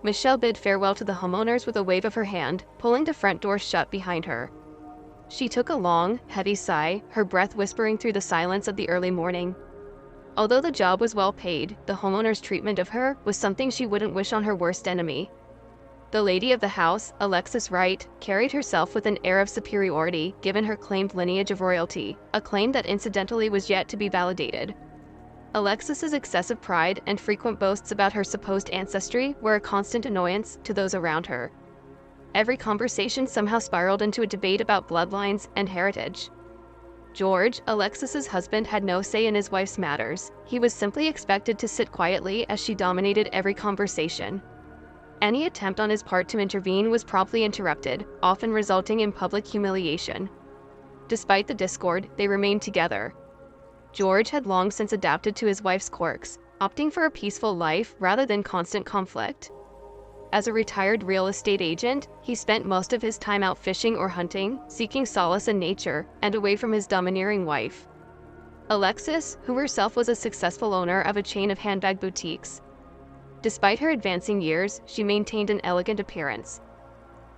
Michelle bid farewell to the homeowners with a wave of her hand, pulling the front door shut behind her. She took a long, heavy sigh, her breath whispering through the silence of the early morning. Although the job was well paid, the homeowner's treatment of her was something she wouldn't wish on her worst enemy. The lady of the house, Alexis Wright, carried herself with an air of superiority given her claimed lineage of royalty, a claim that incidentally was yet to be validated. Alexis's excessive pride and frequent boasts about her supposed ancestry were a constant annoyance to those around her. Every conversation somehow spiraled into a debate about bloodlines and heritage. George, Alexis's husband, had no say in his wife's matters. He was simply expected to sit quietly as she dominated every conversation. Any attempt on his part to intervene was promptly interrupted, often resulting in public humiliation. Despite the discord, they remained together. George had long since adapted to his wife's quirks, opting for a peaceful life rather than constant conflict. As a retired real estate agent, he spent most of his time out fishing or hunting, seeking solace in nature, and away from his domineering wife. Alexis, who herself was a successful owner of a chain of handbag boutiques. Despite her advancing years, she maintained an elegant appearance.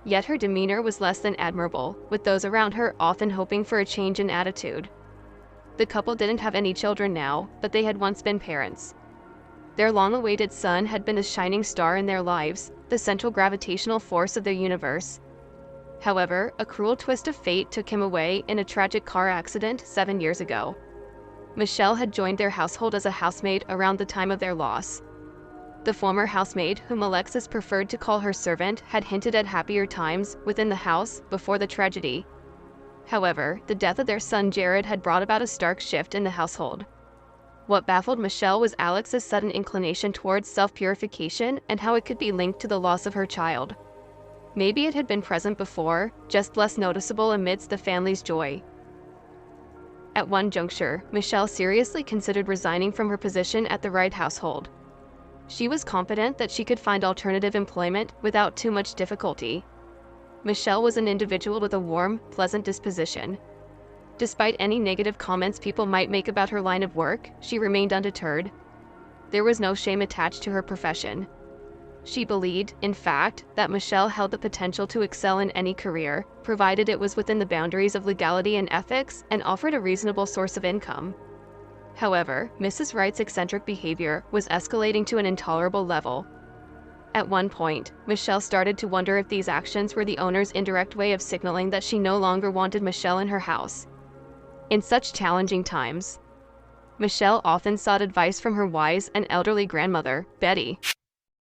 Yet her demeanor was less than admirable, with those around her often hoping for a change in attitude. The couple didn't have any children now, but they had once been parents. Their long-awaited son had been a shining star in their lives, the central gravitational force of their universe. However, a cruel twist of fate took him away in a tragic car accident 7 years ago. Michelle had joined their household as a housemaid around the time of their loss. The former housemaid, whom Alexis preferred to call her servant, had hinted at happier times within the house before the tragedy. However, the death of their son Jared had brought about a stark shift in the household. What baffled Michelle was Alex's sudden inclination towards self-purification and how it could be linked to the loss of her child. Maybe it had been present before, just less noticeable amidst the family's joy. At one juncture, Michelle seriously considered resigning from her position at the Wright household. She was confident that she could find alternative employment without too much difficulty. Michelle was an individual with a warm, pleasant disposition. Despite any negative comments people might make about her line of work, she remained undeterred. There was no shame attached to her profession. She believed, in fact, that Michelle held the potential to excel in any career, provided it was within the boundaries of legality and ethics and offered a reasonable source of income. However, Mrs. Wright's eccentric behavior was escalating to an intolerable level. At one point, Michelle started to wonder if these actions were the owner's indirect way of signaling that she no longer wanted Michelle in her house. In such challenging times, Michelle often sought advice from her wise and elderly grandmother, Betty.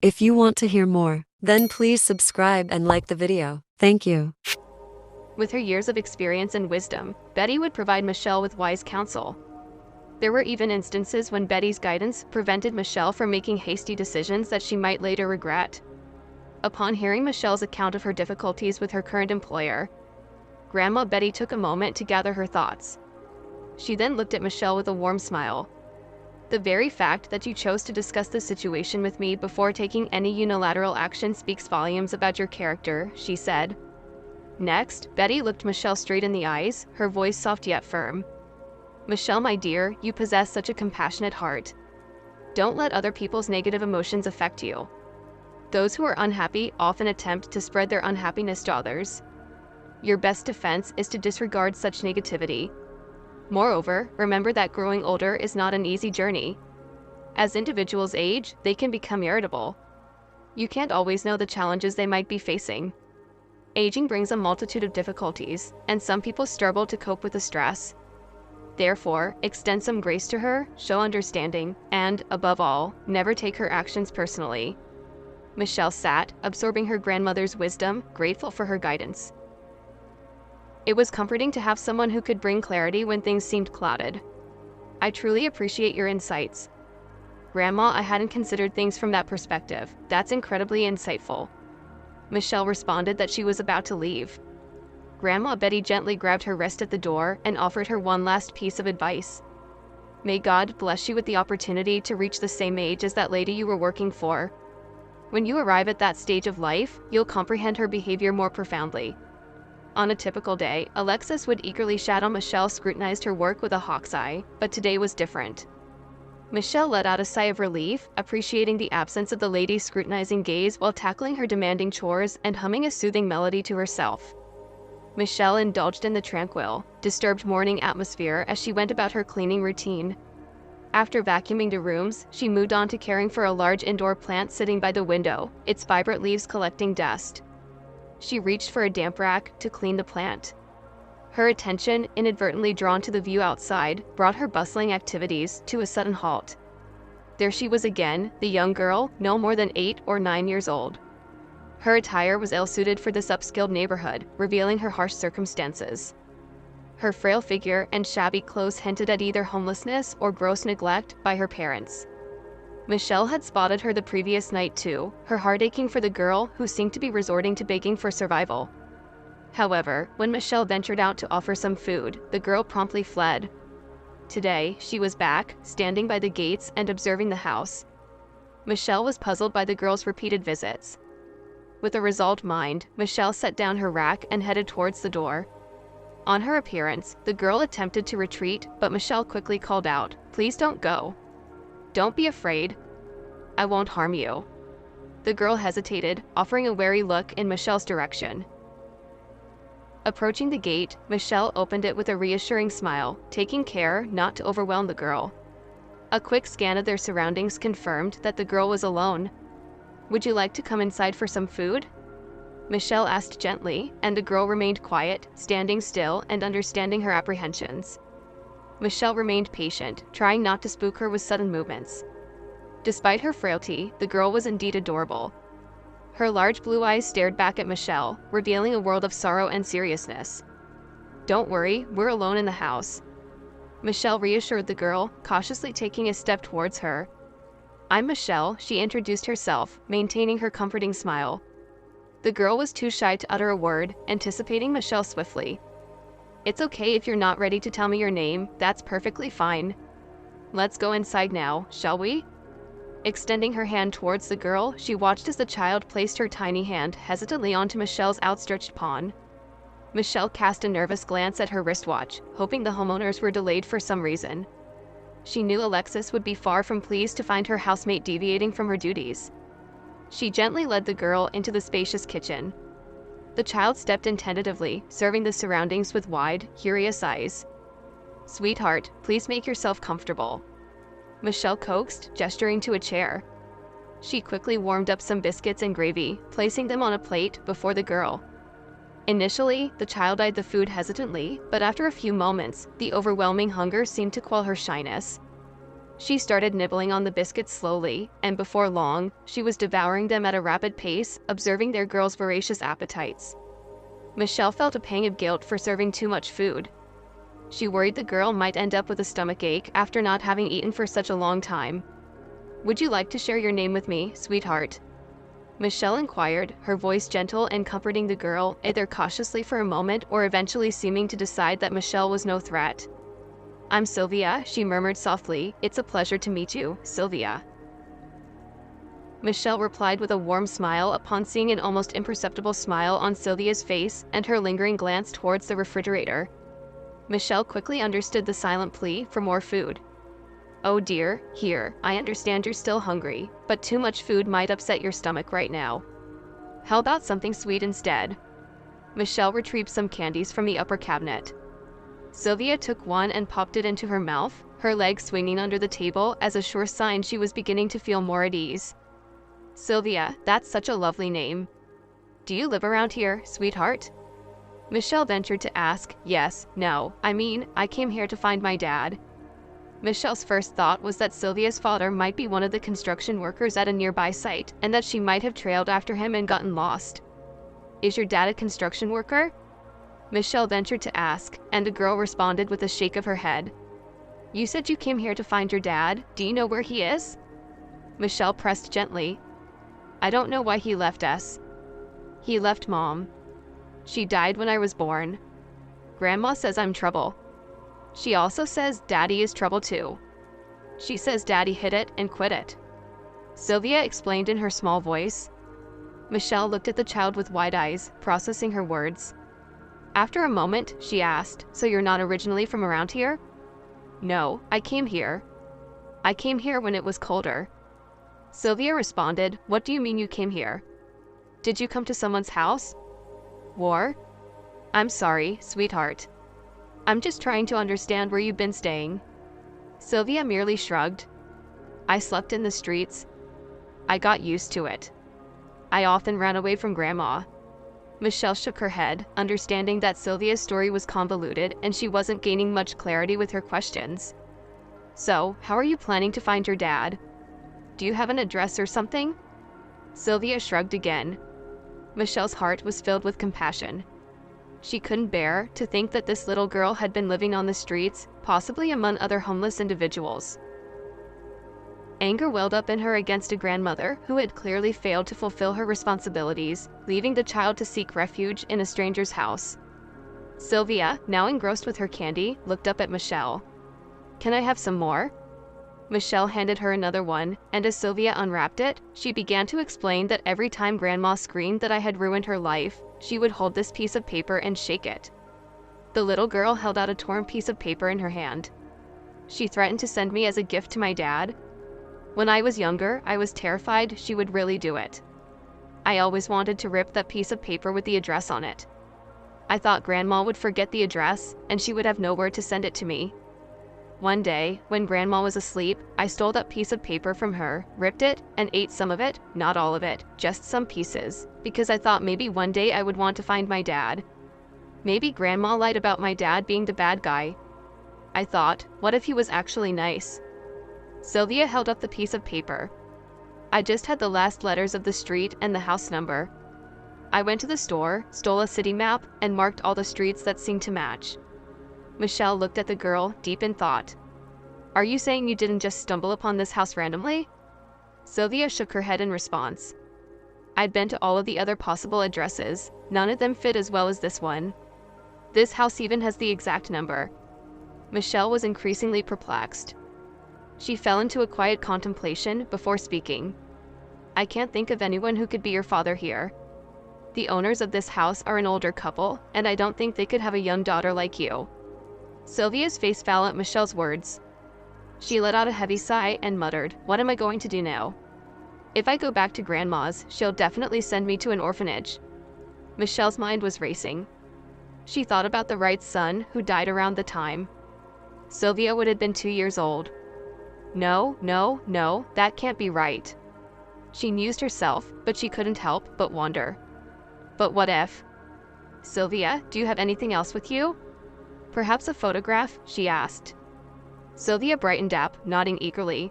If you want to hear more, then please subscribe and like the video. Thank you. With her years of experience and wisdom, Betty would provide Michelle with wise counsel. There were even instances when Betty's guidance prevented Michelle from making hasty decisions that she might later regret. Upon hearing Michelle's account of her difficulties with her current employer, Grandma Betty took a moment to gather her thoughts. She then looked at Michelle with a warm smile. "The very fact that you chose to discuss the situation with me before taking any unilateral action speaks volumes about your character," she said. Next, Betty looked Michelle straight in the eyes, her voice soft yet firm. "Michelle, my dear, you possess such a compassionate heart. Don't let other people's negative emotions affect you. Those who are unhappy often attempt to spread their unhappiness to others. Your best defense is to disregard such negativity. Moreover, remember that growing older is not an easy journey. As individuals age, they can become irritable. You can't always know the challenges they might be facing. Aging brings a multitude of difficulties, and some people struggle to cope with the stress. Therefore, extend some grace to her, show understanding, and, above all, never take her actions personally." Michelle sat, absorbing her grandmother's wisdom, grateful for her guidance. It was comforting to have someone who could bring clarity when things seemed clouded. "I truly appreciate your insights. Grandma, I hadn't considered things from that perspective. That's incredibly insightful." Michelle responded that she was about to leave. Grandma Betty gently grabbed her wrist at the door and offered her one last piece of advice. "May God bless you with the opportunity to reach the same age as that lady you were working for. When you arrive at that stage of life, you'll comprehend her behavior more profoundly." On a typical day, Alexis would eagerly shadow Michelle, scrutinized her work with a hawk's eye, but today was different. Michelle let out a sigh of relief, appreciating the absence of the lady's scrutinizing gaze while tackling her demanding chores and humming a soothing melody to herself. Michelle indulged in the tranquil, disturbed morning atmosphere as she went about her cleaning routine. After vacuuming the rooms, she moved on to caring for a large indoor plant sitting by the window, its vibrant leaves collecting dust. She reached for a damp rack to clean the plant. Her attention, inadvertently drawn to the view outside, brought her bustling activities to a sudden halt. There she was again, the young girl, no more than 8 or 9 years old. Her attire was ill-suited for this upscaled neighborhood, revealing her harsh circumstances. Her frail figure and shabby clothes hinted at either homelessness or gross neglect by her parents. Michelle had spotted her the previous night too, her heart aching for the girl who seemed to be resorting to begging for survival. However, when Michelle ventured out to offer some food, the girl promptly fled. Today, she was back, standing by the gates and observing the house. Michelle was puzzled by the girl's repeated visits. With a resolved mind, Michelle set down her rack and headed towards the door. On her appearance, the girl attempted to retreat, but Michelle quickly called out, "Please don't go. Don't be afraid. I won't harm you." The girl hesitated, offering a wary look in Michelle's direction. Approaching the gate, Michelle opened it with a reassuring smile, taking care not to overwhelm the girl. A quick scan of their surroundings confirmed that the girl was alone. "Would you like to come inside for some food?" Michelle asked gently, and the girl remained quiet, standing still and understanding her apprehensions. Michelle remained patient, trying not to spook her with sudden movements. Despite her frailty, the girl was indeed adorable. Her large blue eyes stared back at Michelle, revealing a world of sorrow and seriousness. "Don't worry, we're alone in the house." Michelle reassured the girl, cautiously taking a step towards her. "I'm Michelle," she introduced herself, maintaining her comforting smile. The girl was too shy to utter a word, anticipating Michelle swiftly. "It's okay if you're not ready to tell me your name, that's perfectly fine. Let's go inside now, shall we?" Extending her hand towards the girl, she watched as the child placed her tiny hand hesitantly onto Michelle's outstretched palm. Michelle cast a nervous glance at her wristwatch, hoping the homeowners were delayed for some reason. She knew Alexis would be far from pleased to find her housemate deviating from her duties. She gently led the girl into the spacious kitchen. The child stepped in tentatively, surveying the surroundings with wide, curious eyes. "Sweetheart, please make yourself comfortable," Michelle coaxed, gesturing to a chair. She quickly warmed up some biscuits and gravy, placing them on a plate before the girl. Initially, the child eyed the food hesitantly, but after a few moments, the overwhelming hunger seemed to quell her shyness. She started nibbling on the biscuits slowly, and before long, she was devouring them at a rapid pace, observing their girl's voracious appetites. Michelle felt a pang of guilt for serving too much food. She worried the girl might end up with a stomachache after not having eaten for such a long time. "Would you like to share your name with me, sweetheart?" Michelle inquired, her voice gentle and comforting the girl, either cautiously for a moment or eventually seeming to decide that Michelle was no threat. "I'm Sylvia," she murmured softly. "It's a pleasure to meet you, Sylvia." Michelle replied with a warm smile upon seeing an almost imperceptible smile on Sylvia's face and her lingering glance towards the refrigerator. Michelle quickly understood the silent plea for more food. "Oh dear, here, I understand you're still hungry, but too much food might upset your stomach right now. How about something sweet instead?" Michelle retrieved some candies from the upper cabinet. Sylvia took one and popped it into her mouth, her legs swinging under the table as a sure sign she was beginning to feel more at ease. "Sylvia, that's such a lovely name. Do you live around here, sweetheart?" Michelle ventured to ask. "Yes, no, I came here to find my dad." Michelle's first thought was that Sylvia's father might be one of the construction workers at a nearby site, and that she might have trailed after him and gotten lost. "Is your dad a construction worker?" Michelle ventured to ask, and the girl responded with a shake of her head. "You said you came here to find your dad. Do you know where he is?" Michelle pressed gently. "I don't know why he left us. He left Mom. She died when I was born. Grandma says I'm trouble. She also says Daddy is trouble too. She says Daddy hid it and quit it." Sylvia explained in her small voice. Michelle looked at the child with wide eyes, processing her words. After a moment, she asked, "So you're not originally from around here?" "No, I came here." I came here when it was colder. Sylvia responded, What do you mean you came here? Did you come to someone's house? War? I'm sorry, sweetheart. I'm just trying to understand where you've been staying. Sylvia merely shrugged. I slept in the streets. I got used to it. I often ran away from Grandma. Michelle shook her head, understanding that Sylvia's story was convoluted and she wasn't gaining much clarity with her questions. So, how are you planning to find your dad? Do you have an address or something? Sylvia shrugged again. Michelle's heart was filled with compassion. She couldn't bear to think that this little girl had been living on the streets, possibly among other homeless individuals. Anger welled up in her against a grandmother who had clearly failed to fulfill her responsibilities, leaving the child to seek refuge in a stranger's house. Sylvia, now engrossed with her candy, looked up at Michelle. Can I have some more? Michelle handed her another one, and as Sylvia unwrapped it, she began to explain that every time Grandma screamed that I had ruined her life, she would hold this piece of paper and shake it. The little girl held out a torn piece of paper in her hand. She threatened to send me as a gift to my dad. When I was younger, I was terrified she would really do it. I always wanted to rip that piece of paper with the address on it. I thought Grandma would forget the address, and she would have nowhere to send it to me. One day, when Grandma was asleep, I stole that piece of paper from her, ripped it, and ate some of it, not all of it, just some pieces, because I thought maybe one day I would want to find my dad. Maybe Grandma lied about my dad being the bad guy. I thought, what if he was actually nice? Sylvia held up the piece of paper. I just had the last letters of the street and the house number. I went to the store, stole a city map, and marked all the streets that seemed to match. Michelle looked at the girl, deep in thought. Are you saying you didn't just stumble upon this house randomly? Sylvia shook her head in response. I'd been to all of the other possible addresses. None of them fit as well as this one. This house even has the exact number. Michelle was increasingly perplexed. She fell into a quiet contemplation before speaking. I can't think of anyone who could be your father here. The owners of this house are an older couple, and I don't think they could have a young daughter like you. Sylvia's face fell at Michelle's words. She let out a heavy sigh and muttered, What am I going to do now? If I go back to Grandma's, she'll definitely send me to an orphanage. Michelle's mind was racing. She thought about the Wright's son, who died around the time. Sylvia would have been 2 years old. No, that can't be right. She mused herself, but she couldn't help but wonder. But what if? Sylvia, do you have anything else with you? Perhaps a photograph, she asked. Sylvia brightened up, nodding eagerly.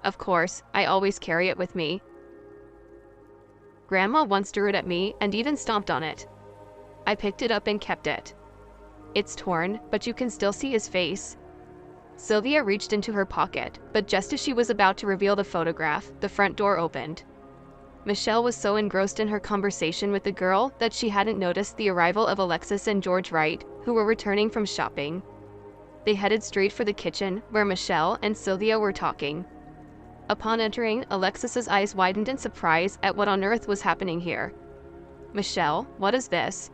Of course, I always carry it with me. Grandma once threw it at me and even stomped on it. I picked it up and kept it. It's torn, but you can still see his face. Sylvia reached into her pocket, but just as she was about to reveal the photograph, the front door opened. Michelle was so engrossed in her conversation with the girl that she hadn't noticed the arrival of Alexis and George Wright, who were returning from shopping. They headed straight for the kitchen, where Michelle and Sylvia were talking. Upon entering, Alexis's eyes widened in surprise at what on earth was happening here. Michelle, what is this?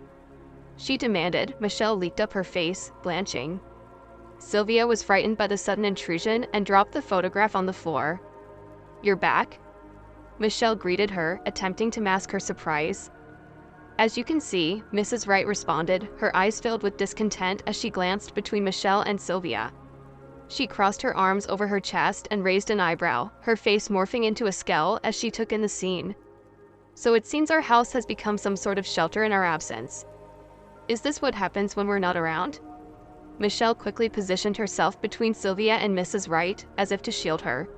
She demanded. Michelle leaked up her face, blanching. Sylvia was frightened by the sudden intrusion and dropped the photograph on the floor. You're back? Michelle greeted her, attempting to mask her surprise. As you can see, Mrs. Wright responded, her eyes filled with discontent as she glanced between Michelle and Sylvia. She crossed her arms over her chest and raised an eyebrow, her face morphing into a scowl as she took in the scene. So it seems our house has become some sort of shelter in our absence. Is this what happens when we're not around? Michelle quickly positioned herself between Sylvia and Mrs. Wright, as if to shield her.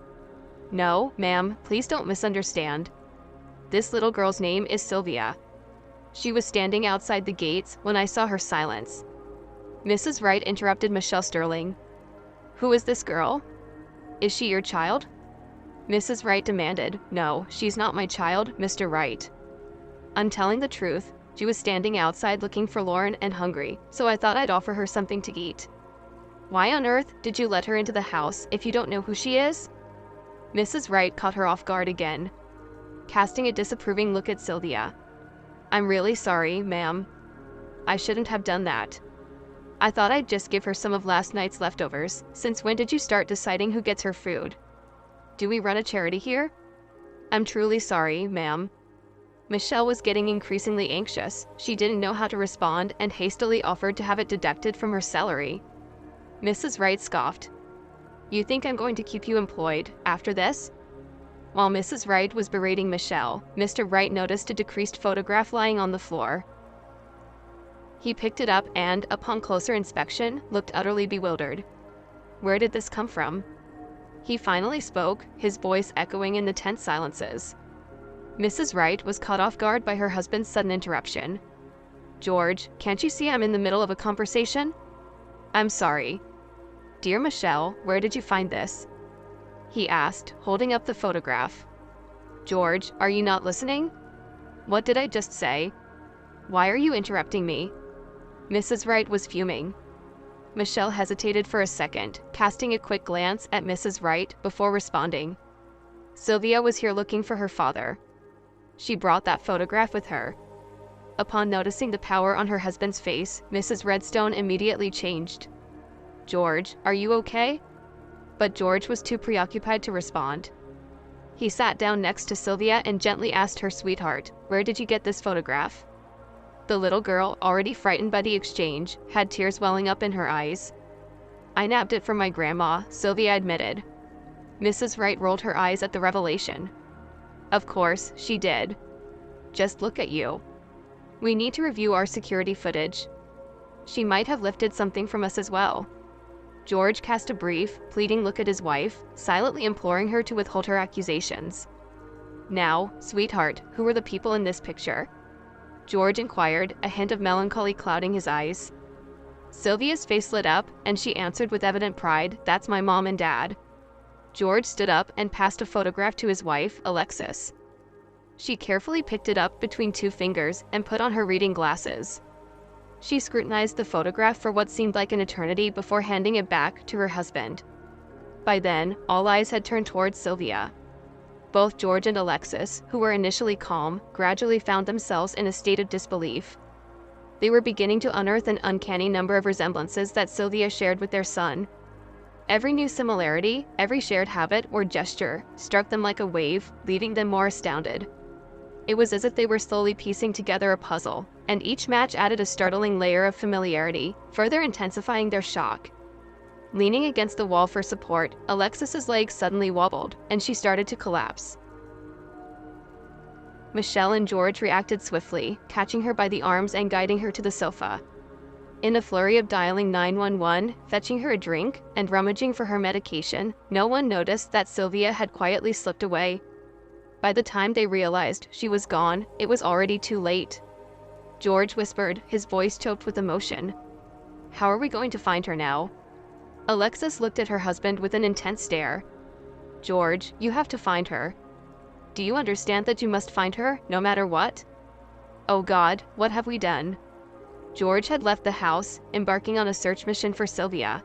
No, ma'am, please don't misunderstand. This little girl's name is Sylvia. She was standing outside the gates when I saw her silence. Mrs. Wright interrupted Michelle Sterling. Who is this girl? Is she your child? Mrs. Wright demanded. No, she's not my child, Mr. Wright. I'm telling the truth. She was standing outside looking forlorn and hungry, so I thought I'd offer her something to eat. Why on earth did you let her into the house if you don't know who she is? Mrs. Wright caught her off guard again, casting a disapproving look at Sylvia. I'm really sorry, ma'am. I shouldn't have done that. I thought I'd just give her some of last night's leftovers. Since when did you start deciding who gets her food? Do we run a charity here? I'm truly sorry, ma'am. Michelle was getting increasingly anxious. She didn't know how to respond and hastily offered to have it deducted from her salary. Mrs. Wright scoffed. You think I'm going to keep you employed after this? While Mrs. Wright was berating Michelle, Mr. Wright noticed a decreased photograph lying on the floor. He picked it up and, upon closer inspection, looked utterly bewildered. Where did this come from? He finally spoke, his voice echoing in the tense silences. Mrs. Wright was caught off guard by her husband's sudden interruption. George, can't you see I'm in the middle of a conversation? I'm sorry. Dear Michelle, where did you find this? He asked, holding up the photograph. George, are you not listening? What did I just say? Why are you interrupting me? Mrs. Wright was fuming. Michelle hesitated for a second, casting a quick glance at Mrs. Wright before responding. Sylvia was here looking for her father. She brought that photograph with her. Upon noticing the power on her husband's face, Mrs. Redstone immediately changed. George, are you okay? But George was too preoccupied to respond. He sat down next to Sylvia and gently asked her sweetheart, where did you get this photograph? The little girl, already frightened by the exchange, had tears welling up in her eyes. I nabbed it from my grandma, Sylvia admitted. Mrs. Wright rolled her eyes at the revelation. Of course, she did. Just look at you. We need to review our security footage. She might have lifted something from us as well. George cast a brief, pleading look at his wife, silently imploring her to withhold her accusations. Now, sweetheart, who were the people in this picture? George inquired, a hint of melancholy clouding his eyes. Sylvia's face lit up, and she answered with evident pride, that's my mom and dad. George stood up and passed a photograph to his wife, Alexis. She carefully picked it up between two fingers and put on her reading glasses. She scrutinized the photograph for what seemed like an eternity before handing it back to her husband. By then, all eyes had turned towards Sylvia. Both George and Alexis, who were initially calm, gradually found themselves in a state of disbelief. They were beginning to unearth an uncanny number of resemblances that Sylvia shared with their son. Every new similarity, every shared habit or gesture, struck them like a wave, leaving them more astounded. It was as if they were slowly piecing together a puzzle, and each match added a startling layer of familiarity, further intensifying their shock. Leaning against the wall for support, Alexis's legs suddenly wobbled, and she started to collapse. Michelle and George reacted swiftly, catching her by the arms and guiding her to the sofa. In a flurry of dialing 911, fetching her a drink, and rummaging for her medication, no one noticed that Sylvia had quietly slipped away. By the time they realized she was gone, it was already too late. George whispered, his voice choked with emotion. How are we going to find her now? Alexis looked at her husband with an intense stare. George, you have to find her. Do you understand that you must find her, no matter what? Oh God, what have we done? George had left the house, embarking on a search mission for Sylvia.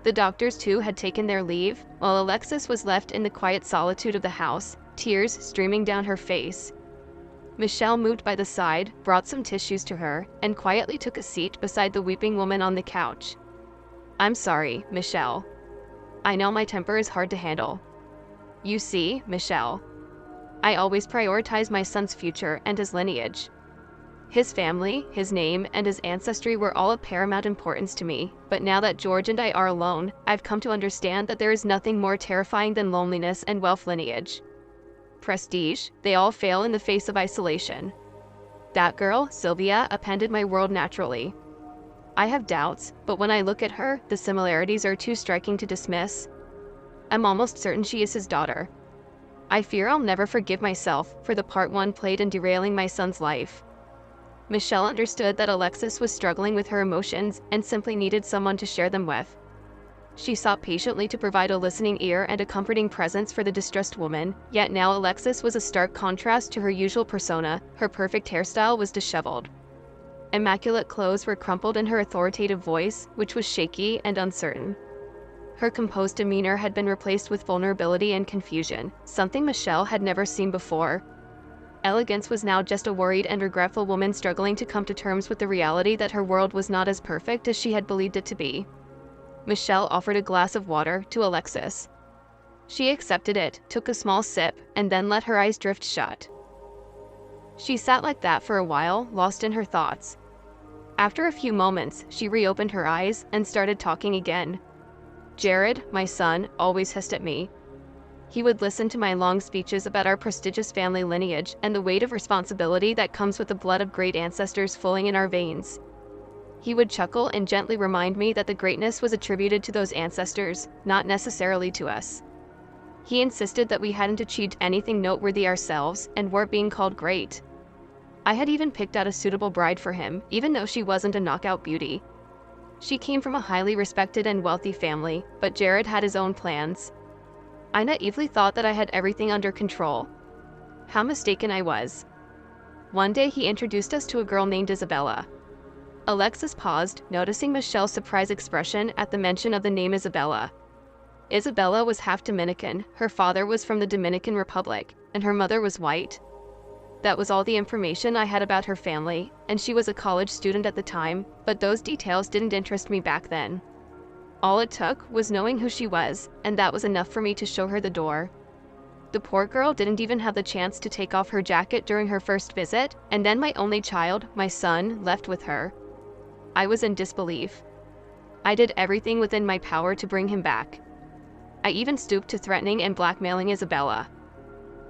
The doctors too had taken their leave, while Alexis was left in the quiet solitude of the house, tears streaming down her face. Michelle moved by the side, brought some tissues to her, and quietly took a seat beside the weeping woman on the couch. I'm sorry, Michelle. I know my temper is hard to handle. You see, Michelle, I always prioritize my son's future and his lineage. His family, his name, and his ancestry were all of paramount importance to me, but now that George and I are alone, I've come to understand that there is nothing more terrifying than loneliness and wealth lineage. Prestige, they all fail in the face of isolation. That girl, Sylvia, upended my world naturally. I have doubts, but when I look at her, the similarities are too striking to dismiss. I'm almost certain she is his daughter. I fear I'll never forgive myself for the part one played in derailing my son's life. Michelle understood that Alexis was struggling with her emotions and simply needed someone to share them with. She sought patiently to provide a listening ear and a comforting presence for the distressed woman, yet now Alexis was a stark contrast to her usual persona. Her perfect hairstyle was disheveled. Immaculate clothes were crumpled in her authoritative voice, which was shaky and uncertain. Her composed demeanor had been replaced with vulnerability and confusion, something Michelle had never seen before. Elegance was now just a worried and regretful woman struggling to come to terms with the reality that her world was not as perfect as she had believed it to be. Michelle offered a glass of water to Alexis. She accepted it, took a small sip, and then let her eyes drift shut. She sat like that for a while, lost in her thoughts. After a few moments, she reopened her eyes and started talking again. Jared, my son, always hissed at me. He would listen to my long speeches about our prestigious family lineage and the weight of responsibility that comes with the blood of great ancestors flowing in our veins. He would chuckle and gently remind me that the greatness was attributed to those ancestors, not necessarily to us. He insisted that we hadn't achieved anything noteworthy ourselves and weren't being called great. I had even picked out a suitable bride for him, even though she wasn't a knockout beauty. She came from a highly respected and wealthy family, but Jared had his own plans. I naively thought that I had everything under control. How mistaken I was. One day he introduced us to a girl named Isabella. Alexis paused, noticing Michelle's surprised expression at the mention of the name Isabella. Isabella was half Dominican, her father was from the Dominican Republic, and her mother was white. That was all the information I had about her family, and she was a college student at the time, but those details didn't interest me back then. All it took was knowing who she was, and that was enough for me to show her the door. The poor girl didn't even have the chance to take off her jacket during her first visit, and then my only child, my son, left with her. I was in disbelief. I did everything within my power to bring him back. I even stooped to threatening and blackmailing Isabella.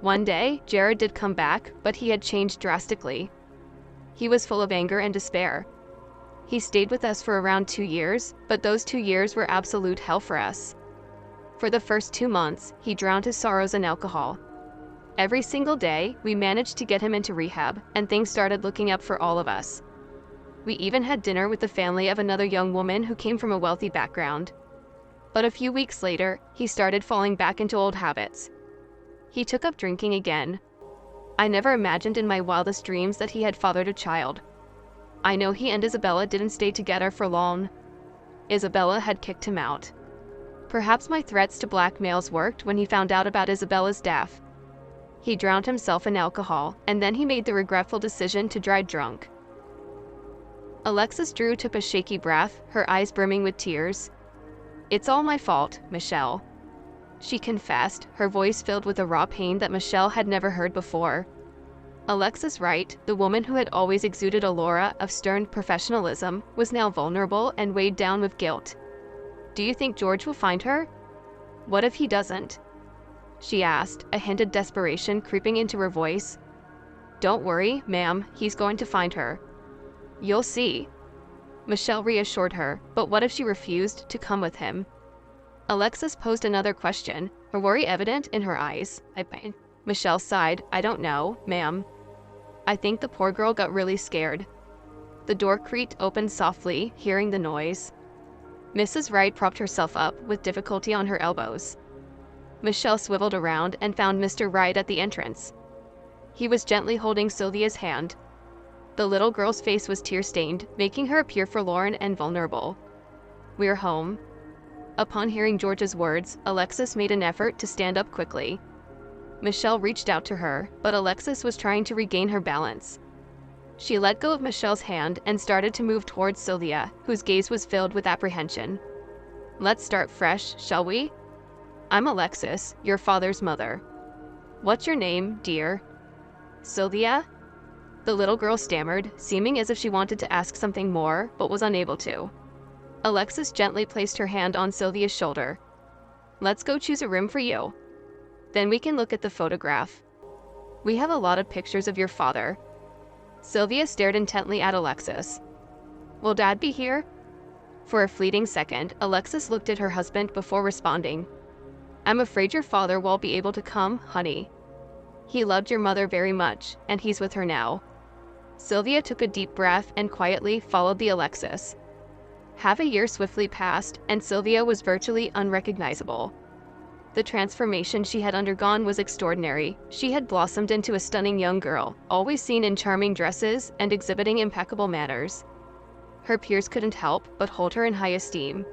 One day, Jared did come back, but he had changed drastically. He was full of anger and despair. He stayed with us for around 2 years, but those 2 years were absolute hell for us. For the first 2 months, he drowned his sorrows in alcohol. Every single day, we managed to get him into rehab, and things started looking up for all of us. We even had dinner with the family of another young woman who came from a wealthy background. But a few weeks later, he started falling back into old habits. He took up drinking again. I never imagined in my wildest dreams that he had fathered a child. I know he and Isabella didn't stay together for long. Isabella had kicked him out. Perhaps my threats to blackmails worked when he found out about Isabella's death. He drowned himself in alcohol, and then he made the regretful decision to drive drunk. Alexis Drew took a shaky breath, her eyes brimming with tears. "It's all my fault, Michelle," she confessed, her voice filled with a raw pain that Michelle had never heard before. Alexis Wright, the woman who had always exuded an aura of stern professionalism, was now vulnerable and weighed down with guilt. "Do you think George will find her? What if he doesn't?" she asked, a hint of desperation creeping into her voice. "Don't worry, ma'am, he's going to find her. You'll see," Michelle reassured her, but what if she refused to come with him? Alexis posed another question, her worry evident in her eyes. Michelle sighed. "I don't know, ma'am." I think the poor girl got really scared. The door creaked open softly, hearing the noise. Mrs. Wright propped herself up with difficulty on her elbows. Michelle swiveled around and found Mr. Wright at the entrance. He was gently holding Sylvia's hand. The little girl's face was tear-stained, making her appear forlorn and vulnerable. "We're home." Upon hearing George's words, Alexis made an effort to stand up quickly. Michelle reached out to her, but Alexis was trying to regain her balance. She let go of Michelle's hand and started to move towards Sylvia, whose gaze was filled with apprehension. "Let's start fresh, shall we? I'm Alexis, your father's mother. What's your name, dear?" "Sylvia?" the little girl stammered, seeming as if she wanted to ask something more, but was unable to. Alexis gently placed her hand on Sylvia's shoulder. "Let's go choose a room for you. Then we can look at the photograph. We have a lot of pictures of your father." Sylvia stared intently at Alexis. "Will Dad be here?" For a fleeting second, Alexis looked at her husband before responding. "I'm afraid your father won't be able to come, honey. He loved your mother very much, and he's with her now." Sylvia took a deep breath and quietly followed the Alexis. Half a year swiftly passed, and Sylvia was virtually unrecognizable. The transformation she had undergone was extraordinary. She had blossomed into a stunning young girl, always seen in charming dresses and exhibiting impeccable manners. Her peers couldn't help but hold her in high esteem.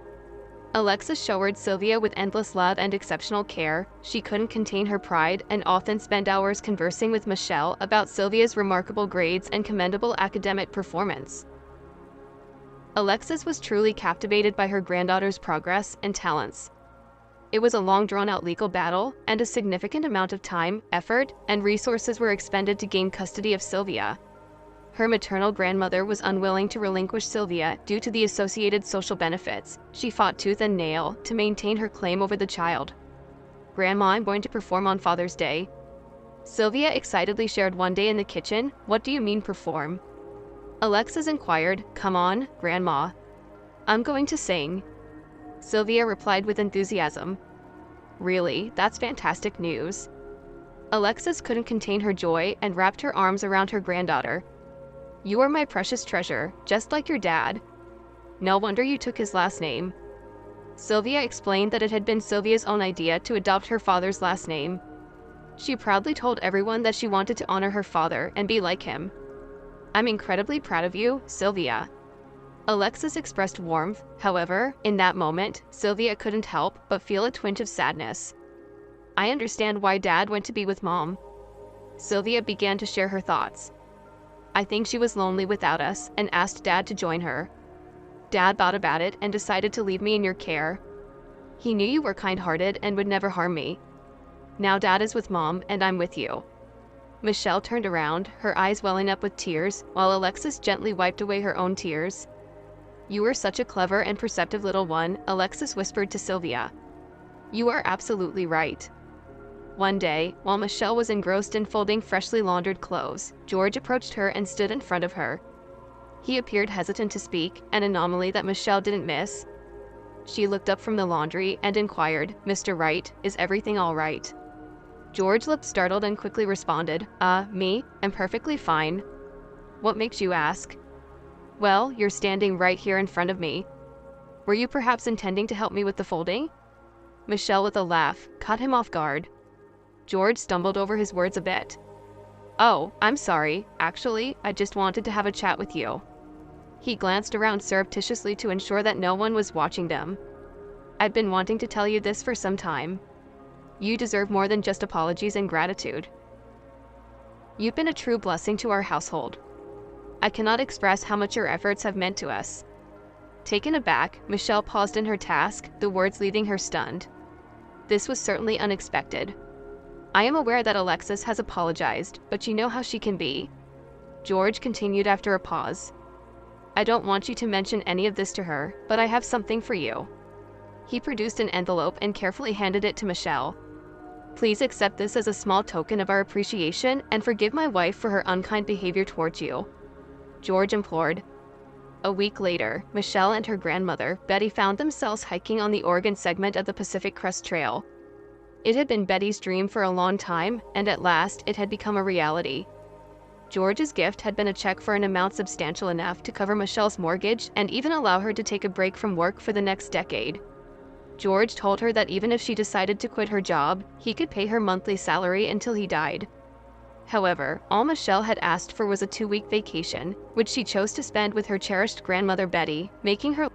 Alexis showered Sylvia with endless love and exceptional care. She couldn't contain her pride and often spent hours conversing with Michelle about Sylvia's remarkable grades and commendable academic performance. Alexis was truly captivated by her granddaughter's progress and talents. It was a long drawn-out legal battle, and a significant amount of time, effort, and resources were expended to gain custody of Sylvia. Her maternal grandmother was unwilling to relinquish Sylvia due to the associated social benefits. She fought tooth and nail to maintain her claim over the child. "Grandma, I'm going to perform on Father's Day." Sylvia excitedly shared one day in the kitchen. "What do you mean perform?" Alexis inquired. "Come on, Grandma. I'm going to sing." Sylvia replied with enthusiasm. "Really? That's fantastic news." Alexis couldn't contain her joy and wrapped her arms around her granddaughter. "You are my precious treasure, just like your dad. No wonder you took his last name." Sylvia explained that it had been Sylvia's own idea to adopt her father's last name. She proudly told everyone that she wanted to honor her father and be like him. "I'm incredibly proud of you, Sylvia." Alexis expressed warmth. However, in that moment, Sylvia couldn't help but feel a twinge of sadness. "I understand why Dad went to be with Mom." Sylvia began to share her thoughts. "I think she was lonely without us and asked Dad to join her. Dad thought about it and decided to leave me in your care. He knew you were kind-hearted and would never harm me. Now Dad is with Mom and I'm with you." Michelle turned around, her eyes welling up with tears, while Alexis gently wiped away her own tears. "You are such a clever and perceptive little one," Alexis whispered to Sylvia. "You are absolutely right." One day, while Michelle was engrossed in folding freshly laundered clothes, George approached her and stood in front of her. He appeared hesitant to speak, an anomaly that Michelle didn't miss. She looked up from the laundry and inquired, "Mr. Wright, is everything all right?" George looked startled and quickly responded, Me? I'm perfectly fine." "What makes you ask?" "Well, you're standing right here in front of me. Were you perhaps intending to help me with the folding?" Michelle, with a laugh, caught him off guard. George stumbled over his words a bit. "Oh, I'm sorry. Actually, I just wanted to have a chat with you." He glanced around surreptitiously to ensure that no one was watching them. "I've been wanting to tell you this for some time. You deserve more than just apologies and gratitude. You've been a true blessing to our household. I cannot express how much your efforts have meant to us." Taken aback, Michelle paused in her task, the words leaving her stunned. This was certainly unexpected. "I am aware that Alexis has apologized, but you know how she can be." George continued after a pause. "I don't want you to mention any of this to her, but I have something for you." He produced an envelope and carefully handed it to Michelle. "Please accept this as a small token of our appreciation and forgive my wife for her unkind behavior towards you," George implored. A week later, Michelle and her grandmother, Betty, found themselves hiking on the Oregon segment of the Pacific Crest Trail. It had been Betty's dream for a long time, and at last it had become a reality. George's gift had been a check for an amount substantial enough to cover Michelle's mortgage and even allow her to take a break from work for the next decade. George told her that even if she decided to quit her job, he could pay her monthly salary until he died. However, all Michelle had asked for was a 2-week vacation, which she chose to spend with her cherished grandmother Betty, making her